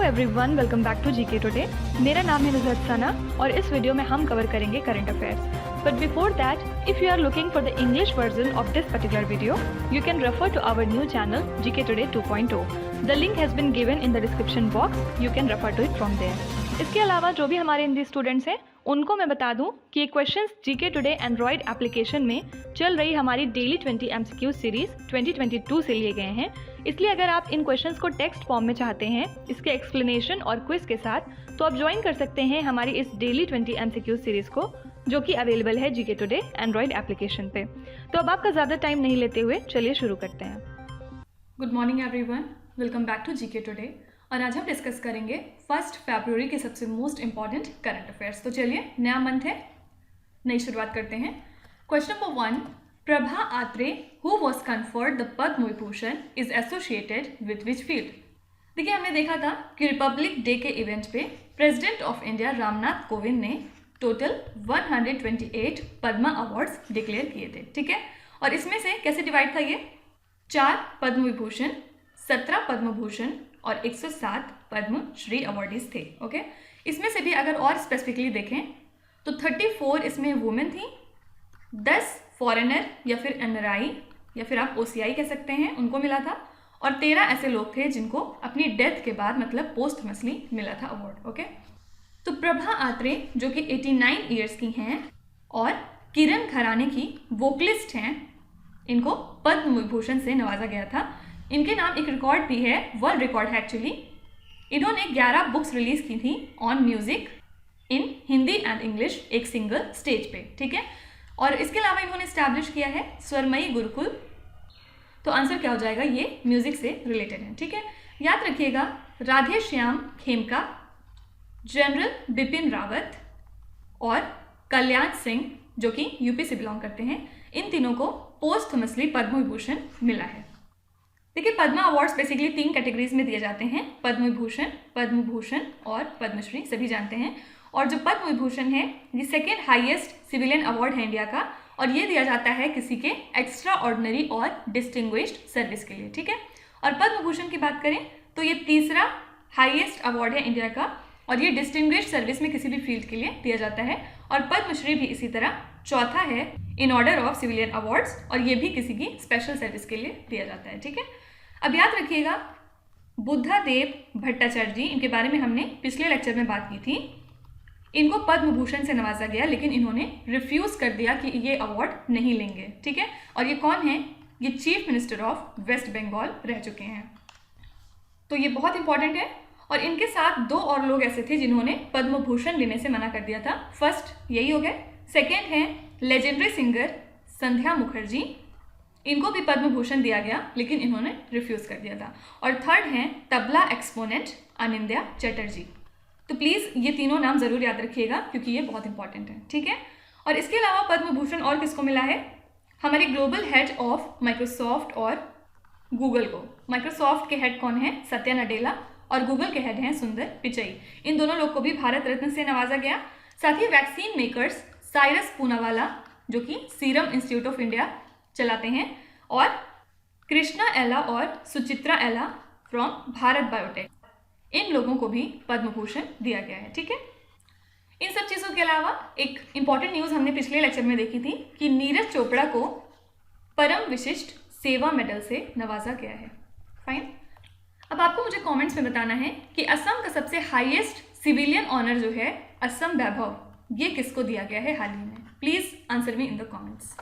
Everyone, welcome back to GK today. मेरा नाम है नुज़हत सना और इस वीडियो में हम कवर करेंगे current affairs. But before that, if you are looking for the English version of this particular video, you can refer to our new channel GK today 2.0। The link has been given in the description box, you can refer to it from there. इसके अलावा जो भी हमारे Hindi students हैं उनको मैं बता दूं कि ये questions GK today Android application में चल रही हमारी डेली 20 MCQ सीरीज 2022 से लिए गए हैं। इसलिए अगर आप इन क्वेश्चंस को टेक्स्ट फॉर्म में चाहते हैं इसके एक्सप्लेनेशन और क्विज के साथ, तो आप ज्वाइन कर सकते हैं हमारी इस डेली 20 MCQ सीरीज को, जो कि अवेलेबल है जीके टुडे एंड्रॉयड एप्लीकेशन पे। तो अब आपका ज़्यादा टाइम नहीं लेते हुए चलिए शुरू करते हैं। Good morning everyone, welcome back to GK today. और आज हम डिस्कस करेंगे 1 फरवरी के सबसे मोस्ट इंपॉर्टेंट करंट अफेयर्स। तो चलिए, नया मंथ है, नई शुरुआत करते हैं। Question number 1, Prabha Atre who was conferred the Padma Vibhushan is associated with which field. देखिए, हमने देखा था कि रिपब्लिक डे के इवेंट पे president of India Ramnath Kovind ने टोटल 128 पद्मा अवार्ड्स डिक्लेयर किए थे, ठीक है। और इसमें से कैसे डिवाइड था ये, 4 पद्म विभूषण, 17 पद्म भूषण और 107 पद्म श्री अवार्डीज थे, ओके। इसमें से भी अगर और स्पेसिफिकली देखें तो 34 इसमें वुमेन थी, 10 फॉरेनर या फिर एनआरआई या फिर आप ओसीआई कह सकते हैं, उनको मिला था। और 13 ऐसे लोग थे जिनको अपनी डेथ के बाद मतलब पोस्टमसली मिला था अवार्ड, ओके। तो प्रभा आत्रे जो कि 89 ईयर्स की हैं और किरण घराने की वोकलिस्ट हैं, इनको पद्म विभूषण से नवाजा गया था। इनके नाम एक रिकॉर्ड भी है, वर्ल्ड रिकॉर्ड है एक्चुअली। इन्होंने 11 बुक्स रिलीज की थी on music in Hindi and English, एक सिंगल स्टेज पे, ठीक है। और इसके अलावा इन्होंने स्टैब्लिश किया है स्वरमयी गुरुकुल। तो आंसर क्या हो जाएगा, ये म्यूजिक से रिलेटेड है, ठीक है। याद रखिएगा, राधे श्याम खेमका, जनरल बिपिन रावत और कल्याण सिंह जो कि यूपी से बिलोंग करते हैं, इन तीनों को पोस्टमसली पद्म विभूषण मिला है। देखिए, पद्मा अवार्ड्स बेसिकली 3 कैटेगरीज में दिए जाते हैं, पद्म विभूषण, पद्म भूषण और पद्मश्री, सभी जानते हैं। और जो पद्म विभूषण है ये 2nd हाईएस्ट सिविलियन अवार्ड है इंडिया का, और ये दिया जाता है किसी के एक्स्ट्रा ऑर्डिनरी और डिस्टिंग्विश्ड सर्विस के लिए, ठीक है। और पद्म भूषण की बात करें तो ये 3रा हाईएस्ट अवार्ड है इंडिया का, और ये डिस्टिंग्विश्ड सर्विस में किसी भी फील्ड के लिए दिया जाता है। और पद्मश्री भी इसी तरह 4था है in order of civilian awards, और ये भी किसी की स्पेशल सर्विस के लिए दिया जाता है, ठीक है। अब याद रखिएगा, बुद्धादेव भट्टाचार्य जी, इनके बारे में हमने पिछले लेक्चर में बात की थी। इनको पद्म भूषण से नवाजा गया, लेकिन इन्होंने रिफ्यूज कर दिया कि ये अवार्ड नहीं लेंगे, ठीक है। और ये कौन है, ये chief minister of West Bengal रह चुके हैं। तो ये बहुत इंपॉर्टेंट है। और इनके साथ 2 और लोग ऐसे थे जिन्होंने पद्म भूषण लेने से मना कर दिया था। फर्स्ट यही हो गए, सेकेंड है लेजेंडरी सिंगर संध्या मुखर्जी, इनको भी पद्म भूषण दिया गया लेकिन इन्होंने रिफ्यूज कर दिया था। और थर्ड हैं तबला एक्सपोनेंट अनिंद्या चटर्जी। तो प्लीज़ ये तीनों नाम ज़रूर याद रखिएगा क्योंकि ये बहुत इंपॉर्टेंट है, ठीक है। और इसके अलावा पद्म भूषण और किसको मिला है, हमारे ग्लोबल हेड ऑफ माइक्रोसॉफ्ट और गूगल को। माइक्रोसॉफ्ट के हेड कौन है, सत्या नडेला, और गूगल के हेड हैं सुंदर पिचई। इन दोनों लोग को भी भारत रत्न से नवाजा गया। साथ ही वैक्सीन मेकर्स साइरस पूनावाला जो कि सीरम इंस्टीट्यूट ऑफ इंडिया चलाते हैं, और कृष्णा एला और सुचित्रा एला फ्रॉम भारत बायोटेक, इन लोगों को भी पद्म भूषण दिया गया है, ठीक है। इन सब चीज़ों के अलावा एक इंपॉर्टेंट न्यूज़ हमने पिछले लेक्चर में देखी थी कि नीरज चोपड़ा को परम विशिष्ट सेवा मेडल से नवाजा गया है। फाइन। अब आपको मुझे कमेंट्स में बताना है कि असम का सबसे हाईएस्ट सिविलियन ऑनर जो है असम वैभव, ये किसको दिया गया है हाल ही में। Please answer me in the comments.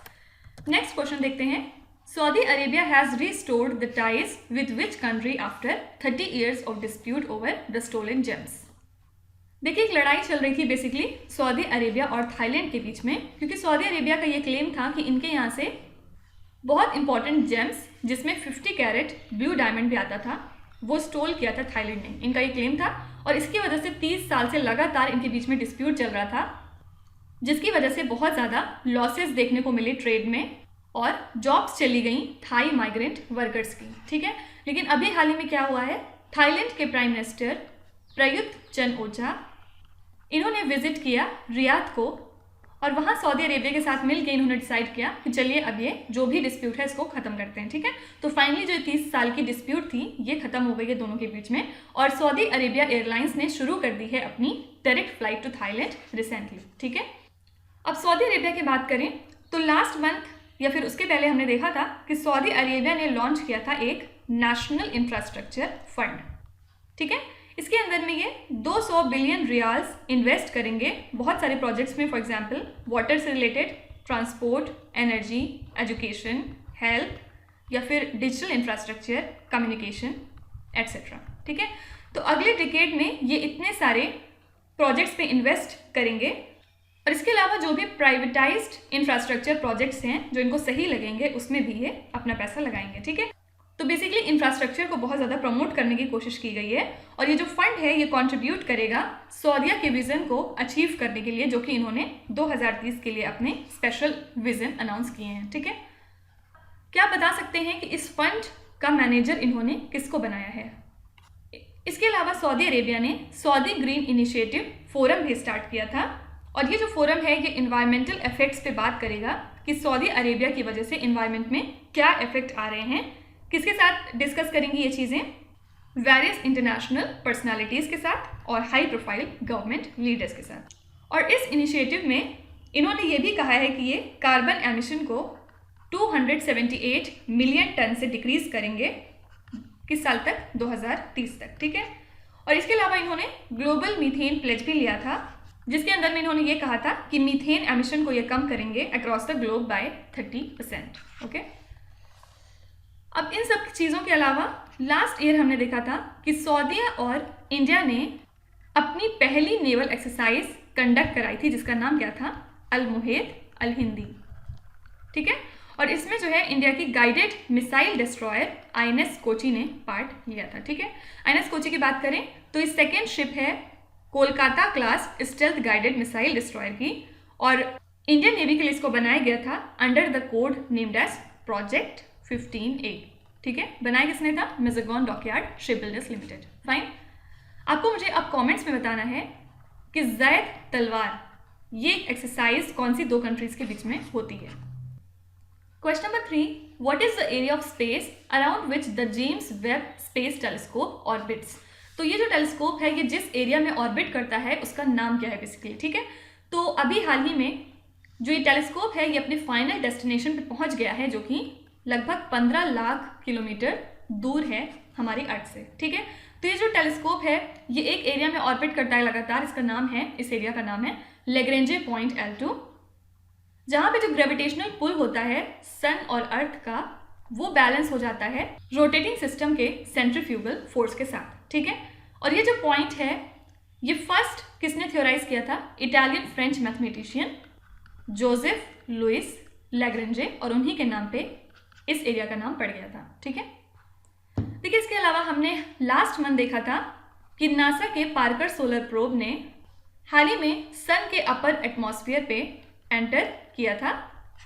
Next question देखते हैं। Saudi Arabia has restored the ties with which country after 30 years of dispute over the stolen gems. देखिए, एक लड़ाई चल रही थी बेसिकली सऊदी अरेबिया और थाईलैंड के बीच में, क्योंकि सऊदी अरेबिया का ये क्लेम था कि इनके यहाँ से बहुत इंपॉर्टेंट जेम्स, जिसमें 50 कैरेट ब्लू डायमंड भी आता था, वो स्टोल किया था थाईलैंड ने, इनका ये क्लेम था। और इसकी वजह से 30 साल से लगातार इनके बीच में डिस्प्यूट चल रहा था, जिसकी वजह से बहुत ज़्यादा लॉसेस देखने को मिले ट्रेड में, और जॉब्स चली गई थाई माइग्रेंट वर्कर्स की, ठीक है। लेकिन अभी हाल ही में क्या हुआ है, थाईलैंड के प्राइम मिनिस्टर प्रयुत चन ओचा, इन्होंने विजिट किया रियाद को, और वहाँ सऊदी अरेबिया के साथ मिलकर इन्होंने डिसाइड किया कि चलिए अब ये जो भी डिस्प्यूट है इसको ख़त्म करते हैं, ठीक है। तो फाइनली जो 30 साल की डिस्प्यूट थी ये ख़त्म हो गई है दोनों के बीच में, और सऊदी अरेबिया एयरलाइंस ने शुरू कर दी है अपनी direct flight to Thailand recently, ठीक है। अब सऊदी अरेबिया की बात करें तो लास्ट मंथ या फिर उसके पहले हमने देखा था कि सऊदी अरेबिया ने लॉन्च किया था एक नेशनल इंफ्रास्ट्रक्चर फंड, ठीक है। इसके अंदर में ये 200 बिलियन रियाल्स इन्वेस्ट करेंगे बहुत सारे प्रोजेक्ट्स में, फॉर एग्जांपल वाटर से related, transport, energy, education, health या फिर डिजिटल इंफ्रास्ट्रक्चर, कम्युनिकेशन एट्सेट्रा, ठीक है। तो अगले डिकेड में ये इतने सारे प्रोजेक्ट्स पे इन्वेस्ट करेंगे, और इसके अलावा जो भी प्राइवेटाइज्ड इंफ्रास्ट्रक्चर प्रोजेक्ट्स हैं जो इनको सही लगेंगे उसमें भी ये अपना पैसा लगाएंगे, ठीक है। तो बेसिकली इंफ्रास्ट्रक्चर को बहुत ज़्यादा प्रमोट करने की कोशिश की गई है, और ये जो फंड है ये कंट्रीब्यूट करेगा सऊदीया के विज़न को अचीव करने के लिए, जो कि इन्होंने 2030 के लिए अपने स्पेशल विज़न अनाउंस किए हैं, ठीक है। क्या बता सकते हैं कि इस फंड का मैनेजर इन्होंने किसको बनाया है? इसके अलावा सऊदी अरेबिया ने सऊदी ग्रीन इनिशिएटिव फोरम भी स्टार्ट किया था, और ये जो फोरम है ये इन्वायरमेंटल इफेक्ट्स पे बात करेगा कि सऊदी अरेबिया की वजह से इन्वायरमेंट में क्या इफेक्ट आ रहे हैं। किसके साथ डिस्कस करेंगी ये चीज़ें? वेरियस इंटरनेशनल पर्सनालिटीज़ के साथ और हाई प्रोफाइल गवर्नमेंट लीडर्स के साथ। और इस इनिशिएटिव में इन्होंने ये भी कहा है कि ये कार्बन एमिशन को 278 मिलियन टन से डिक्रीज करेंगे किस साल तक? 2030 तक, ठीक है। और इसके अलावा इन्होंने ग्लोबल मीथेन प्लेज भी लिया था, जिसके अंदर में इन्होंने ये कहा था कि मीथेन एमिशन को ये कम करेंगे across the globe by 30%, okay. अब इन सब चीज़ों के अलावा लास्ट ईयर हमने देखा था कि सऊदीया और इंडिया ने अपनी पहली नेवल एक्सरसाइज कंडक्ट कराई थी, जिसका नाम क्या था? अल मुहेद अल हिंदी, ठीक है। और इसमें जो है इंडिया की guided missile destroyer INS Kochi ने पार्ट लिया था, ठीक है। INS कोची की बात करें तो ये सेकेंड शिप है Kolkata class stealth guided missile destroyer की, और इंडियन नेवी के लिए इसको बनाया गया था under the code named as project 15A, ठीक है। बनाया किसने था? Mazagon dockyard shipbuilders limited, fine. आपको मुझे अब कमेंट्स में बताना है कि जैद तलवार ये एक्सरसाइज कौन सी दो कंट्रीज के बीच में होती है। Question number 3, what is the area of space around which the James Webb space telescope orbits? तो ये जो टेलीस्कोप है ये जिस एरिया में ऑर्बिट करता है उसका नाम क्या है बेसिकली, ठीक है। तो अभी हाल ही में जो ये टेलीस्कोप है ये अपने फाइनल डेस्टिनेशन पे पहुंच गया है, जो कि लगभग 15 लाख किलोमीटर दूर है हमारी अर्थ से, ठीक है। तो ये जो टेलीस्कोप है ये एक एरिया में ऑर्बिट करता है लगातार, इसका नाम है, इस एरिया का नाम है लेग्रेंजे पॉइंट L2, जहाँ पे जो ग्रेविटेशनल पुल होता है सन और अर्थ का वो बैलेंस हो जाता है रोटेटिंग सिस्टम के सेंट्रीफ्यूगल फोर्स के साथ, ठीक है। और ये जो पॉइंट है ये फर्स्ट किसने थ्योराइज किया था? Italian French mathematician Joseph Louis Lagrange, और उन्हीं के नाम पे इस एरिया का नाम पड़ गया था, ठीक है। देखिए इसके अलावा हमने लास्ट मंथ देखा था कि नासा के पार्कर सोलर प्रोब ने हाल ही में सन के अपर एटमॉस्फेयर पे एंटर किया था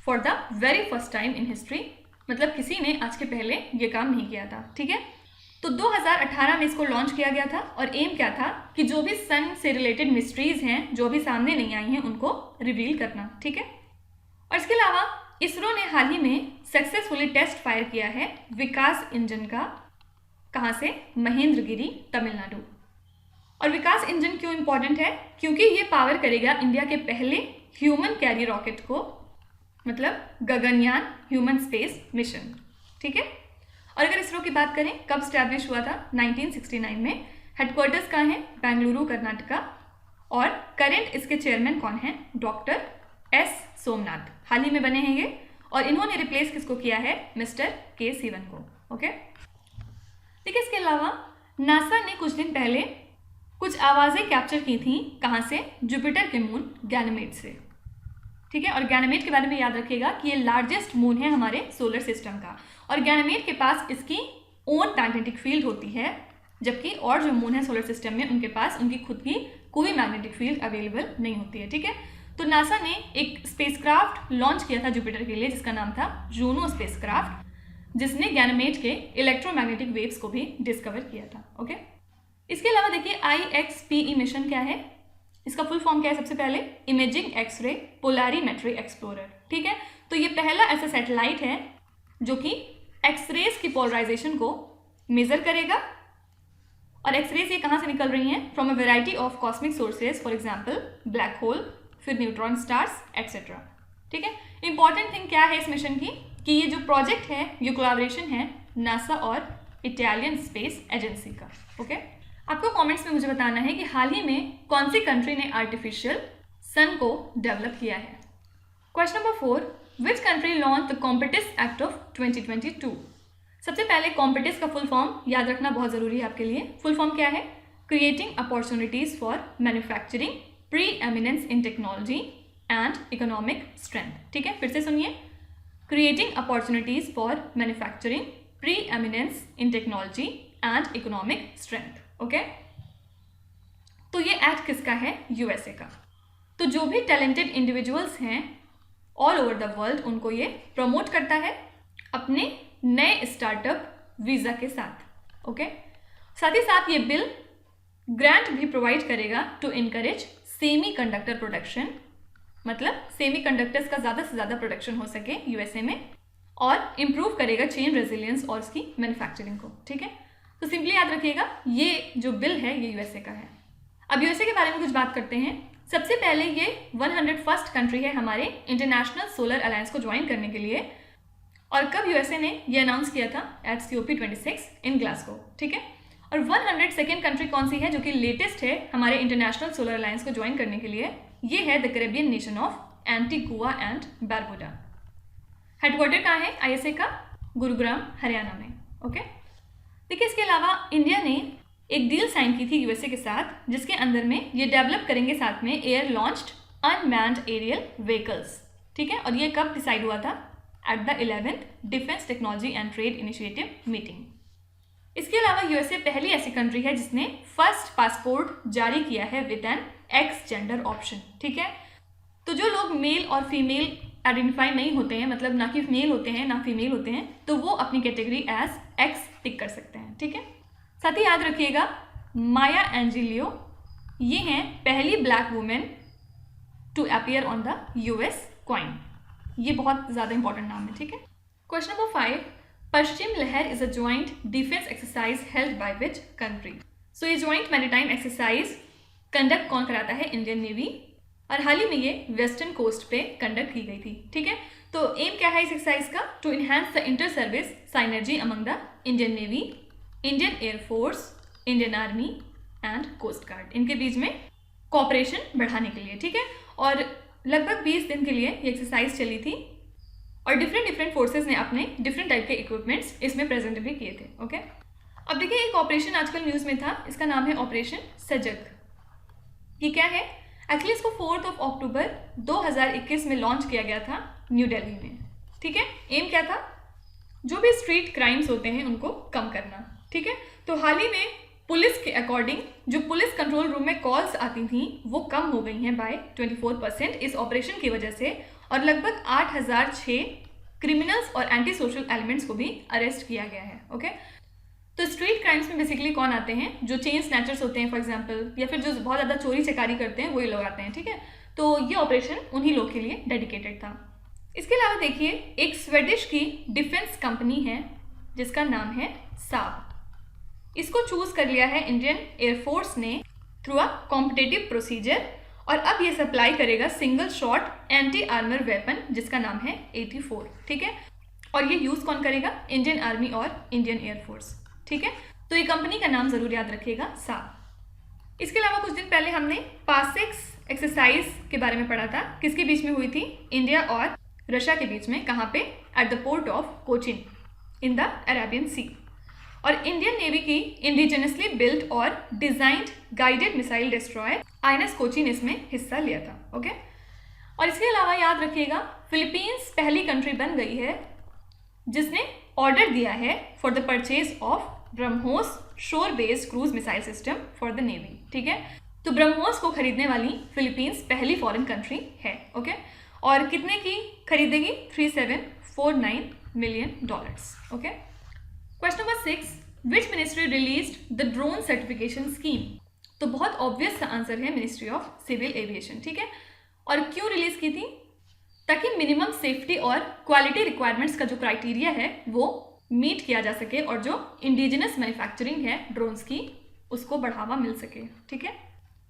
for the very first time in history, मतलब किसी ने आज के पहले ये काम नहीं किया था, ठीक है। तो 2018 में इसको लॉन्च किया गया था, और एम क्या था कि जो भी सन से रिलेटेड मिस्ट्रीज हैं जो भी सामने नहीं आई हैं उनको रिवील करना, ठीक है। और इसके अलावा इसरो ने हाल ही में सक्सेसफुली टेस्ट फायर किया है विकास इंजन का, कहाँ से? महेंद्रगिरी, तमिलनाडु। और विकास इंजन क्यों इंपॉर्टेंट है? क्योंकि ये पावर करेगा इंडिया के पहले ह्यूमन कैरी रॉकेट को, मतलब गगनयान ह्यूमन स्पेस मिशन, ठीक है। और अगर इसरो की बात करें कब स्टैब्लिश हुआ था? 1969 में। हेडक्वार्टर्स कहाँ है? बेंगलुरु, कर्नाटका। और करेंट इसके चेयरमैन कौन है? डॉक्टर S सोमनाथ, हाल ही में बने हैं ये, और इन्होंने रिप्लेस किसको किया है? मिस्टर K Sivan को, ओके। देखिए इसके अलावा नासा ने कुछ दिन पहले कुछ आवाज़ें कैप्चर की थी, कहाँ से? जुपिटर के मून गैनीमेड से, ठीक है। और गैनीमेड के बारे में याद रखिएगा कि ये लार्जेस्ट मून है हमारे सोलर सिस्टम का, और गैनीमेड के पास इसकी ओन मैग्नेटिक फील्ड होती है, जबकि और जो मून है सोलर सिस्टम में उनके पास उनकी खुद की कोई मैग्नेटिक फील्ड अवेलेबल नहीं होती है, ठीक है। तो नासा ने एक स्पेसक्राफ्ट लॉन्च किया था जुपिटर के लिए जिसका नाम था जूनो स्पेसक्राफ्ट, जिसने गैनीमेड के इलेक्ट्रोमैग्नेटिक वेव्स को भी डिस्कवर किया था, ओके। इसके अलावा देखिए IXPE मिशन क्या है? इसका फुल फॉर्म क्या है? सबसे पहले इमेजिंग एक्सरे पोलैरिमेट्री एक्सप्लोरर, ठीक है। तो ये पहला ऐसा सैटेलाइट है जो कि एक्सरेज की पोलराइजेशन को मेजर करेगा। और एक्सरेज ये कहाँ से निकल रही हैं? From a variety of cosmic sources, for example black hole, फिर न्यूट्रॉन स्टार्स एक्सेट्रा, ठीक है। इंपॉर्टेंट थिंग क्या है इस मिशन की कि ये जो प्रोजेक्ट है ये कोलैबोरेशन है नासा और इटालियन स्पेस एजेंसी का, ओके। आपको कमेंट्स में मुझे बताना है कि हाल ही में कौन सी कंट्री ने आर्टिफिशियल सन को डेवलप किया है। Question number 4, which country launch the competes act of 2022? सबसे पहले कॉम्पिटिस का फुल फॉर्म याद रखना बहुत ज़रूरी है आपके लिए। फुल फॉर्म क्या है? Creating opportunities for manufacturing pre eminence in technology and economic strength, ठीक है। फिर से सुनिए, creating opportunities for manufacturing pre eminence in technology and economic strength, okay. तो ये एक्ट किसका है? यूएसए का। तो जो भी टैलेंटेड इंडिविजुअल्स हैं ऑल ओवर द वर्ल्ड उनको ये प्रमोट करता है अपने नए स्टार्टअप वीज़ा के साथ, ओके। साथ ही साथ ये बिल ग्रांट भी प्रोवाइड करेगा to encourage semiconductor production, मतलब सेमी कंडक्टर्स का ज़्यादा से ज़्यादा प्रोडक्शन हो सके यूएसए में, और इम्प्रूव करेगा चेन रेजिलियंस और उसकी मैन्युफैक्चरिंग को, ठीक है। तो सिंपली याद रखिएगा ये जो बिल है ये यूएसए का है। अब यूएसए के बारे में कुछ बात करते हैं। सबसे पहले ये 101st कंट्री है हमारे इंटरनेशनल सोलर अलायंस को ज्वाइन करने के लिए। और कब यूएसए ने ये अनाउंस किया था? एट COP26 इन ग्लासगो, ठीक है। और 102nd कंट्री कौन सी है जो कि लेटेस्ट है हमारे इंटरनेशनल सोलर अलायंस को ज्वाइन करने के लिए? ये है the Caribbean nation of Antigua and Barbuda. Headquarter कहाँ है आईएसए का? गुरुग्राम, हरियाणा में, ओके। देखिए, इसके अलावा इंडिया ने एक डील साइन की थी यूएसए के साथ जिसके अंदर में ये डेवलप करेंगे साथ में air launched unmanned aerial vehicles, ठीक है। और ये कब डिसाइड हुआ था? At the 11th defence technology and trade initiative meeting. इसके अलावा यूएसए पहली ऐसी कंट्री है जिसने फर्स्ट पासपोर्ट जारी किया है with an X gender option, ठीक है। तो जो लोग मेल और फीमेल आइडेंटिफाई नहीं होते हैं, मतलब ना कि मेल होते हैं ना फीमेल होते हैं, तो वो अपनी कैटेगरी एज एक्स टिक कर सकते हैं, ठीक है। साथ ही याद रखिएगा माया एंजेलियो ये हैं पहली black women to appear on the US coin. ये बहुत ज़्यादा इंपॉर्टेंट नाम है, ठीक है। Question number 5, Paschim Lehar is a joint defence exercise held by which country? So ये ज्वाइंट मैरीटाइम एक्सरसाइज कंडक्ट कौन कराता है? Indian navy. और हाल ही में ये वेस्टर्न कोस्ट पे कंडक्ट की गई थी, ठीक है। तो एम क्या है इस एक्सरसाइज का? To enhance the inter service synergy among the Indian navy, Indian air force, Indian army and coast guard, इनके बीच में कोऑपरेशन बढ़ाने के लिए, ठीक है। और लगभग 20 दिन के लिए ये एक्सरसाइज चली थी और डिफरेंट फोर्सेस ने अपने डिफरेंट टाइप के इक्विपमेंट्स इसमें प्रेजेंट भी किए थे, ओके। अब देखिए, एक ऑपरेशन आजकल न्यूज़ में था, इसका नाम है ऑपरेशन सजग। ये क्या है? एक्चुअली इसको 4 अक्टूबर 2021 में लॉन्च किया गया था न्यू दिल्ली में, ठीक है। एम क्या था? जो भी स्ट्रीट क्राइम्स होते हैं उनको कम करना, ठीक है। तो हाल ही में पुलिस के अकॉर्डिंग जो पुलिस कंट्रोल रूम में कॉल्स आती थी वो कम हो गई हैं बाय 24% इस ऑपरेशन की वजह से, और लगभग 8006 क्रिमिनल्स और एंटी सोशल एलिमेंट्स को भी अरेस्ट किया गया है, ओके। तो स्ट्रीट क्राइम्स में बेसिकली कौन आते हैं? जो चेन स्नैचर्स होते हैं फॉर एग्जांपल, या फिर जो बहुत ज़्यादा चोरी चकारी करते हैं वही लोग आते हैं, ठीक है। तो ये ऑपरेशन उन्हीं लोग के लिए डेडिकेटेड था। इसके अलावा देखिए, एक स्वीडिश की डिफेंस कंपनी है जिसका नाम है साब। इसको चूज कर लिया है इंडियन एयरफोर्स ने थ्रू अ कॉम्पिटिटिव प्रोसीजर, और अब ये सप्लाई करेगा single shot anti armour weapon जिसका नाम है 84, ठीक है। और ये यूज़ कौन करेगा? इंडियन आर्मी और इंडियन एयरफोर्स, ठीक है। तो ये कंपनी का नाम ज़रूर याद रखिएगा, साब। इसके अलावा कुछ दिन पहले हमने पासेक्स एक्सरसाइज के बारे में पढ़ा था, किसके बीच में हुई थी? इंडिया और रशिया के बीच में। कहाँ पे? At the port of Cochin in the Arabian sea. और इंडियन नेवी की इंडिजिनसली बिल्ट और designed guided missile destroyer INS Cochin इसमें हिस्सा लिया था, ओके। और इसके अलावा याद रखिएगा, फिलीपींस पहली कंट्री बन गई है जिसने ऑर्डर दिया है for the purchase of BrahMos shore based cruise missile system for the navy, ठीक है। तो ब्रह्मोस को खरीदने वाली फिलीपींस पहली फॉरेन कंट्री है, ओके। और कितने की खरीदेगी? $3749 million, okay. Question number 6, which ministry released the drone certification scheme? तो बहुत ऑब्वियस सा आंसर है मिनिस्ट्री ऑफ सिविल एविएशन, ठीक है। और क्यों रिलीज की थी? ताकि मिनिमम सेफ्टी और क्वालिटी रिक्वायरमेंट्स का जो क्राइटेरिया है वो मीट किया जा सके और जो इंडिजिनस मैन्युफैक्चरिंग है ड्रोन्स की उसको बढ़ावा मिल सके, ठीक है।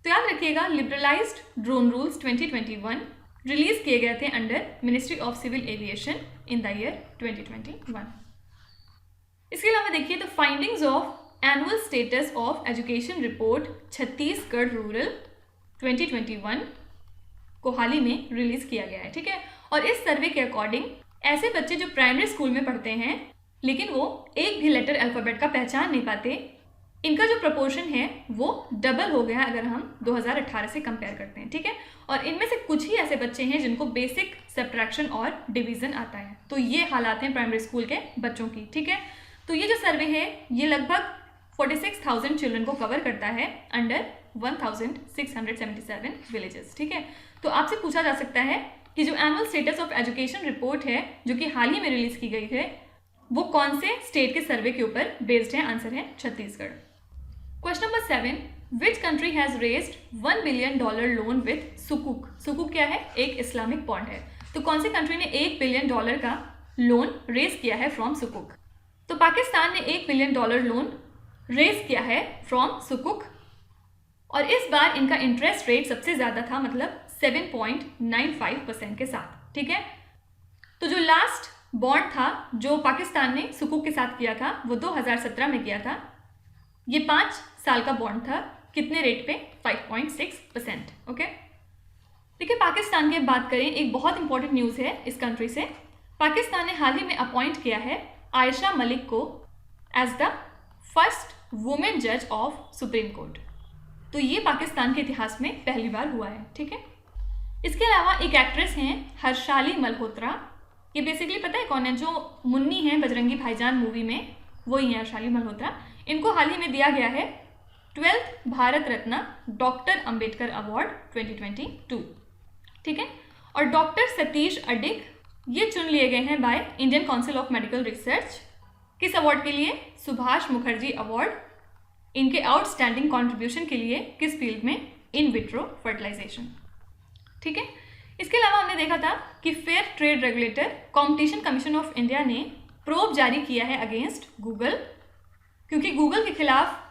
तो याद रखिएगा लिबरलाइज्ड ड्रोन रूल्स 2021 रिलीज किए गए थे under ministry of civil aviation in the year 2021। इसके अलावा देखिए the findings of annual status of education report Chhattisgarh rural 2021 को हाल ही में रिलीज किया गया है, ठीक है। और इस सर्वे के अकॉर्डिंग ऐसे बच्चे जो प्राइमरी स्कूल में पढ़ते हैं लेकिन वो एक भी लेटर अल्फ़ाबेट का पहचान नहीं पाते, इनका जो प्रपोर्शन है वो डबल हो गया अगर हम 2018 से कंपेयर करते हैं, ठीक है। और इनमें से कुछ ही ऐसे बच्चे हैं जिनको बेसिक सब्ट्रैक्शन और डिवीज़न आता है। तो ये हालात हैं प्राइमरी स्कूल के बच्चों की, ठीक है। तो ये जो सर्वे है ये लगभग 46,000 चिल्ड्रन को कवर करता है अंडर 1,677 विलेजेस, ठीक है। तो आपसे पूछा जा सकता है कि जो annual status of education report है जो कि हाल ही में रिलीज की गई है वो कौन से स्टेट के सर्वे के ऊपर बेस्ड है? आंसर है Chhattisgarh. Question number 7, which country has raised $1 billion loan with सुकूक? सुकूक क्या है? एक इस्लामिक बॉन्ड है। तो कौन सी कंट्री ने $1 बिलियन का लोन रेज किया है फ्रॉम सुकूक? तो पाकिस्तान ने $1 बिलियन लोन रेज किया है फ्रॉम सुकूक और इस बार इनका इंटरेस्ट रेट सबसे ज़्यादा था, मतलब 7.95% के साथ, ठीक है। तो जो लास्ट बॉन्ड था जो पाकिस्तान ने सुकूक के साथ किया था वो 2017 में किया था। ये 5 साल का बॉन्ड था, कितने रेट पे? 5.6%, ओके। देखिए पाकिस्तान की बात करें, एक बहुत इंपॉर्टेंट न्यूज़ है इस कंट्री से। पाकिस्तान ने हाल ही में अपॉइंट किया है आयशा मलिक को एज द फर्स्ट वुमेन जज ऑफ सुप्रीम कोर्ट। तो ये पाकिस्तान के इतिहास में पहली बार हुआ है, ठीक है। इसके अलावा एक एक्ट्रेस हैं हर्षाली मल्होत्रा। ये बेसिकली पता है कौन है? जो मुन्नी है बजरंगी भाईजान मूवी में, वो ही है हर्षाली मल्होत्रा। इनको हाल ही में दिया गया है 12th Bharat Ratna doctor Ambedkar award 2022, ठीक है। और डॉक्टर सतीश अडिग ये चुन लिए गए हैं by Indian council of medical research. किस अवार्ड के लिए? सुभाष मुखर्जी अवार्ड, इनके आउटस्टैंडिंग कॉन्ट्रीब्यूशन के लिए किस फील्ड में? इन विट्रो फर्टिलाइजेशन, ठीक है। इसके अलावा हमने देखा था कि fair trade regulator competition commission of India ने प्रोब जारी किया है अगेंस्ट गूगल, क्योंकि गूगल के खिलाफ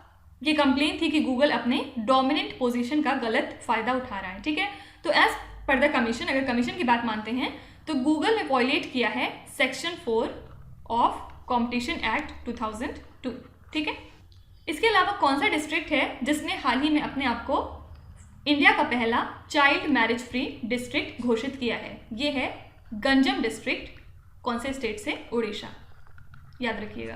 ये कंप्लेन थी कि गूगल अपने डोमिनेंट पोजीशन का गलत फ़ायदा उठा रहा है, ठीक है। तो एज पर द कमीशन, अगर कमीशन की बात मानते हैं तो गूगल ने वॉयलेट किया है सेक्शन 4 ऑफ कॉम्पिटिशन एक्ट 2002, ठीक है। इसके अलावा कौन सा डिस्ट्रिक्ट है जिसने हाल ही में अपने आप को इंडिया का पहला चाइल्ड मैरिज फ्री डिस्ट्रिक्ट घोषित किया है? ये है गंजम डिस्ट्रिक्ट। कौन से स्टेट से? उड़ीसा, याद रखिएगा।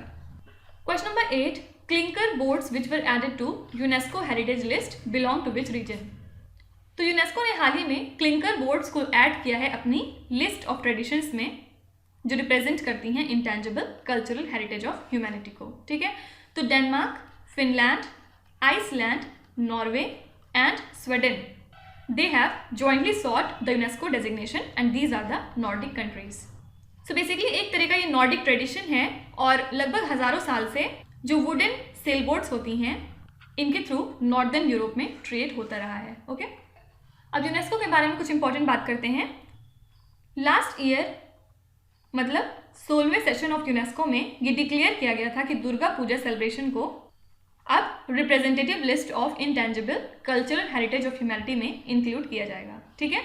Question number 8, clinker boards which were added to UNESCO heritage list belong to which region? तो यूनेस्को ने हाल ही में क्लिंकर बोर्ड्स को ऐड किया है अपनी लिस्ट ऑफ ट्रेडिशंस में जो रिप्रेजेंट करती हैं intangible cultural heritage of humanity को, ठीक है। तो Denmark, Finland, Iceland, Norway and Sweden, they have jointly sought the UNESCO designation and these are the Nordic countries. So basically एक तरह का ये नॉर्डिक ट्रेडिशन है और लगभग हज़ारों साल से जो वुडन सेल बोट्स होती हैं इनके थ्रू नॉर्दर्न यूरोप में ट्रेड होता रहा है, ओके। अब यूनेस्को के बारे में कुछ इंपॉर्टेंट बात करते हैं। लास्ट ईयर मतलब 16वें सेशन ऑफ यूनेस्को में ये डिक्लेयर किया गया था कि दुर्गा पूजा सेलिब्रेशन को अब representative list of intangible cultural heritage of humanity में इंक्लूड किया जाएगा, ठीक है।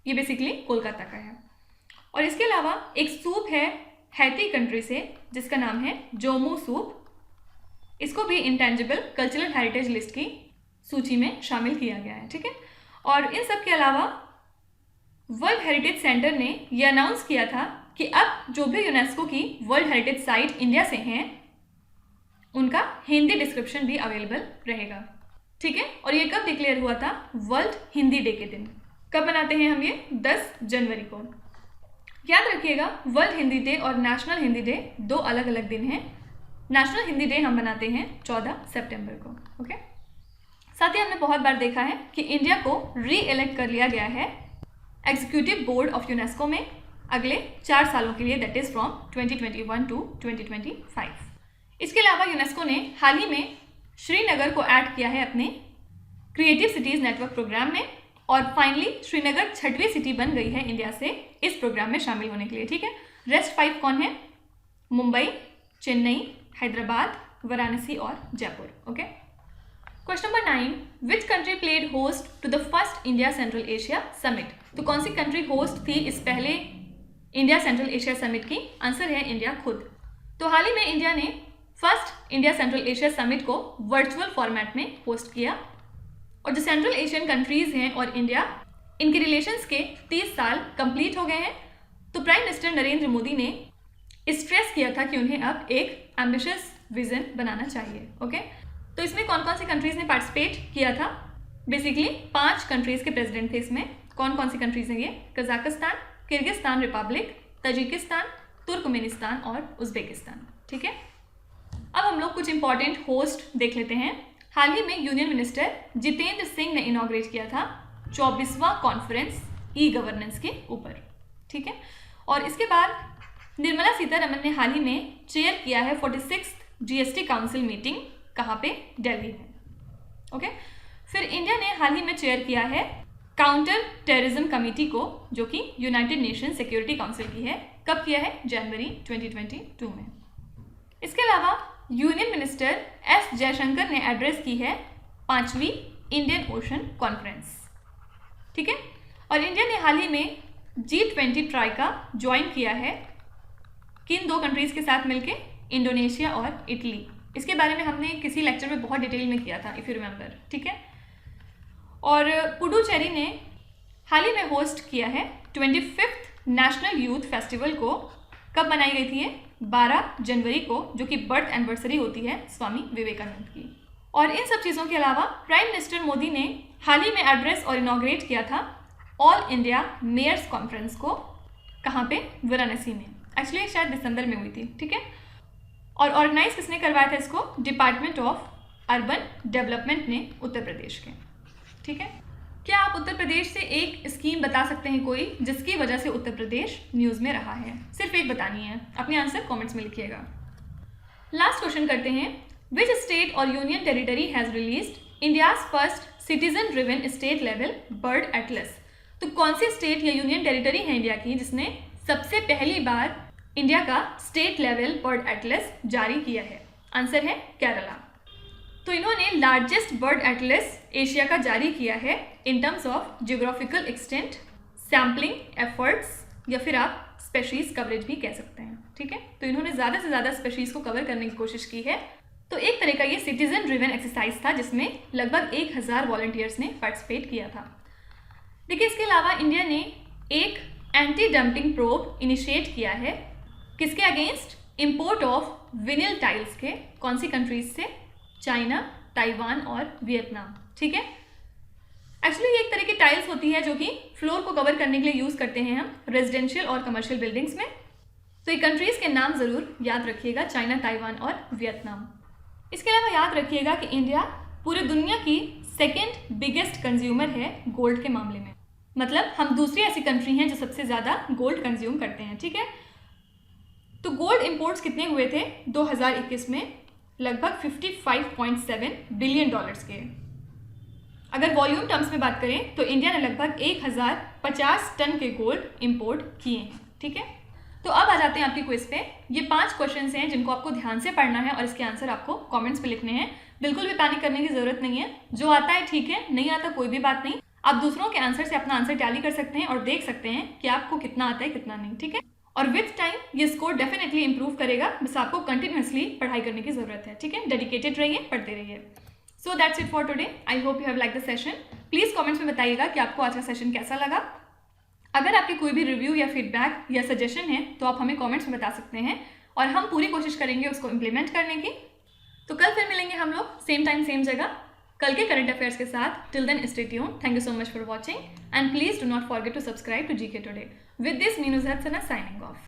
ये बेसिकली कोलकाता का है। और इसके अलावा एक सूप है हैती कंट्री से जिसका नाम है जोमू सूप, इसको भी इंटेंजिबल कल्चरल हेरिटेज लिस्ट की सूची में शामिल किया गया है, ठीक है। और इन सब के अलावा वर्ल्ड हेरिटेज सेंटर ने यह अनाउंस किया था कि अब जो भी यूनेस्को की वर्ल्ड हेरिटेज साइट इंडिया से हैं उनका हिंदी डिस्क्रिप्शन भी अवेलेबल रहेगा, ठीक है। और ये कब डिक्लेयर हुआ था? वर्ल्ड हिंदी डे के दिन। कब मनाते हैं हम ये? 10 जनवरी को। याद रखिएगा वर्ल्ड हिंदी डे और नेशनल हिंदी डे 2 अलग अलग दिन हैं। नेशनल हिंदी डे हम मनाते हैं 14 सितंबर को, ओके। साथ ही हमने बहुत बार देखा है कि इंडिया को री इलेक्ट कर लिया गया है एग्जीक्यूटिव बोर्ड ऑफ यूनेस्को में अगले 4 सालों के लिए, दैट इज फ्रॉम 2021 टू 2025। इसके अलावा यूनेस्को ने हाल ही में श्रीनगर को ऐड किया है अपने क्रिएटिव सिटीज़ नेटवर्क प्रोग्राम में, और फाइनली श्रीनगर 6वीं सिटी बन गई है इंडिया से इस प्रोग्राम में शामिल होने के लिए, ठीक है। रेस्ट 5 कौन है? मुंबई, चेन्नई, हैदराबाद, वाराणसी और Jaipur, okay. Question number 9, which country played host to the first India Central Asia summit? तो कौन सी कंट्री होस्ट थी इस पहले इंडिया सेंट्रल एशिया समिट की? आंसर है इंडिया खुद। तो हाल ही में इंडिया ने first India Central Asia summit को वर्चुअल फॉर्मेट में होस्ट किया, और जो सेंट्रल एशियन कंट्रीज़ हैं और इंडिया, इनके रिलेशंस के 30 साल कंप्लीट हो गए हैं। तो प्राइम मिनिस्टर नरेंद्र मोदी ने स्ट्रेस किया था कि उन्हें अब एक एम्बिशियस विजन बनाना चाहिए, ओके। तो इसमें कौन कौन सी कंट्रीज़ ने पार्टिसिपेट किया था? बेसिकली 5 कंट्रीज़ के प्रेसिडेंट थे इसमें। कौन कौन सी कंट्रीज़ हैं ये? Kazakhstan, Kyrgyzstan Republic, Tajikistan, Turkmenistan और उज्बेकिस्तान, ठीक है। अब हम लोग कुछ इंपॉर्टेंट होस्ट देख लेते हैं। हाल ही में यूनियन मिनिस्टर जितेंद्र सिंह ने इनॉग्रेट किया था 24वां कॉन्फ्रेंस ई गवर्नेंस के ऊपर, ठीक है। और इसके बाद निर्मला सीतारमन ने हाल ही में चेयर किया है 46th GST काउंसिल मीटिंग, कहाँ पे? दिल्ली में, ओके। फिर इंडिया ने हाल ही में चेयर किया है काउंटर टेररिज्म कमेटी को, जो कि यूनाइटेड नेशन सिक्योरिटी काउंसिल की है। कब किया है? जनवरी 2022 में। इसके अलावा यूनियन मिनिस्टर एस जयशंकर ने एड्रेस की है 5वीं इंडियन ओशन कॉन्फ्रेंस, ठीक है। और इंडिया ने हाल ही में G20 ट्राइका ज्वाइन किया है, किन 2 कंट्रीज़ के साथ मिलके? इंडोनेशिया और इटली। इसके बारे में हमने किसी लेक्चर में बहुत डिटेल में किया था, इफ़ यू रिमेंबर, ठीक है। और पुडुचेरी ने हाल ही में होस्ट किया है 25th नेशनल यूथ फेस्टिवल को। कब मनाई गई थी ये? 12 जनवरी को, जो कि बर्थ एनिवर्सरी होती है स्वामी विवेकानंद की। और इन सब चीज़ों के अलावा प्राइम मिनिस्टर मोदी ने हाल ही में एड्रेस और इनॉग्रेट किया था ऑल इंडिया मेयर्स कॉन्फ्रेंस को, कहाँ पे? वाराणसी में। एक्चुअली शायद दिसंबर में हुई थी, ठीक है। और ऑर्गेनाइज किसने करवाया था इसको? डिपार्टमेंट ऑफ अर्बन डेवलपमेंट ने, उत्तर प्रदेश के, ठीक है। क्या आप उत्तर प्रदेश से एक स्कीम बता सकते हैं कोई जिसकी वजह से उत्तर प्रदेश न्यूज़ में रहा है? सिर्फ एक बतानी है, अपने आंसर कमेंट्स में लिखिएगा। लास्ट क्वेश्चन करते हैं, विच स्टेट और union territory has released India's first citizen driven state level bird Atlas? तो कौन सी स्टेट या यूनियन टेरिटरी है इंडिया की जिसने सबसे पहली बार इंडिया का स्टेट लेवल बर्ड एटलस जारी किया है? आंसर है केरला। तो इन्होंने लार्जेस्ट बर्ड एटलस एशिया का जारी किया है in terms of geographical extent, sampling efforts, या फिर आप स्पेशीज़ कवरेज भी कह सकते हैं, ठीक है। तो इन्होंने ज़्यादा से ज़्यादा स्पेशीज़ को कवर करने की कोशिश की है। तो एक तरह का ये सिटीजन ड्रिवन एक्सरसाइज था जिसमें लगभग 1000 वॉलंटियर्स ने पार्टिसिपेट किया था। देखिए, इसके अलावा इंडिया ने एक एंटी डंपिंग प्रोब इनिशिएट किया है, किसके अगेंस्ट? इंपोर्ट ऑफ विनिल टाइल्स के। कौन सी कंट्रीज से? चाइना, ताइवान और वियतनाम, ठीक है। एक्चुअली ये एक तरह की टाइल्स होती है जो कि फ्लोर को कवर करने के लिए यूज़ करते हैं हम रेजिडेंशियल और कमर्शियल बिल्डिंग्स में। तो ये कंट्रीज़ के नाम ज़रूर याद रखिएगा, चाइना, ताइवान और वियतनाम। इसके अलावा याद रखिएगा कि इंडिया पूरी दुनिया की 2nd बिगेस्ट कंज्यूमर है गोल्ड के मामले में। मतलब हम दूसरी ऐसी कंट्री हैं जो सबसे ज़्यादा गोल्ड कंज्यूम करते हैं, ठीक है। तो गोल्ड इंपोर्ट्स कितने हुए थे 2021 में? लगभग $55.7 बिलियन के। अगर वॉल्यूम टर्म्स में बात करें तो इंडिया ने लगभग 1050 टन के गोल्ड इंपोर्ट किए हैं, ठीक है। तो अब आ जाते हैं आपकी क्विज पे। ये 5 क्वेश्चंस हैं जिनको आपको ध्यान से पढ़ना है और इसके आंसर आपको कमेंट्स पे लिखने हैं। बिल्कुल भी पैनिक करने की ज़रूरत नहीं है, जो आता है ठीक है, नहीं आता कोई भी बात नहीं। आप दूसरों के आंसर से अपना आंसर टैली कर सकते हैं और देख सकते हैं कि आपको कितना आता है कितना नहीं, ठीक है। और विथ टाइम ये स्कोर डेफिनेटली इंप्रूव करेगा, बस आपको कंटिन्यूसली पढ़ाई करने की ज़रूरत है, ठीक है। डेडिकेटेड रहिए, पढ़ते रहिए। So that's it for today. I hope you have like the session. Please comments में बताइएगा कि आपको आज का सेशन कैसा लगा। अगर आपकी कोई भी रिव्यू या फीडबैक या सजेशन है तो आप हमें कमेंट्स में बता सकते हैं और हम पूरी कोशिश करेंगे उसको इम्प्लीमेंट करने की। तो कल फिर मिलेंगे हम लोग सेम टाइम सेम जगह, कल के करंट अफेयर्स के साथ। Till then stay tuned. Thank you so much for watching and please do not forget to subscribe to GK Today. With this, Meenuz Hadsana signing off.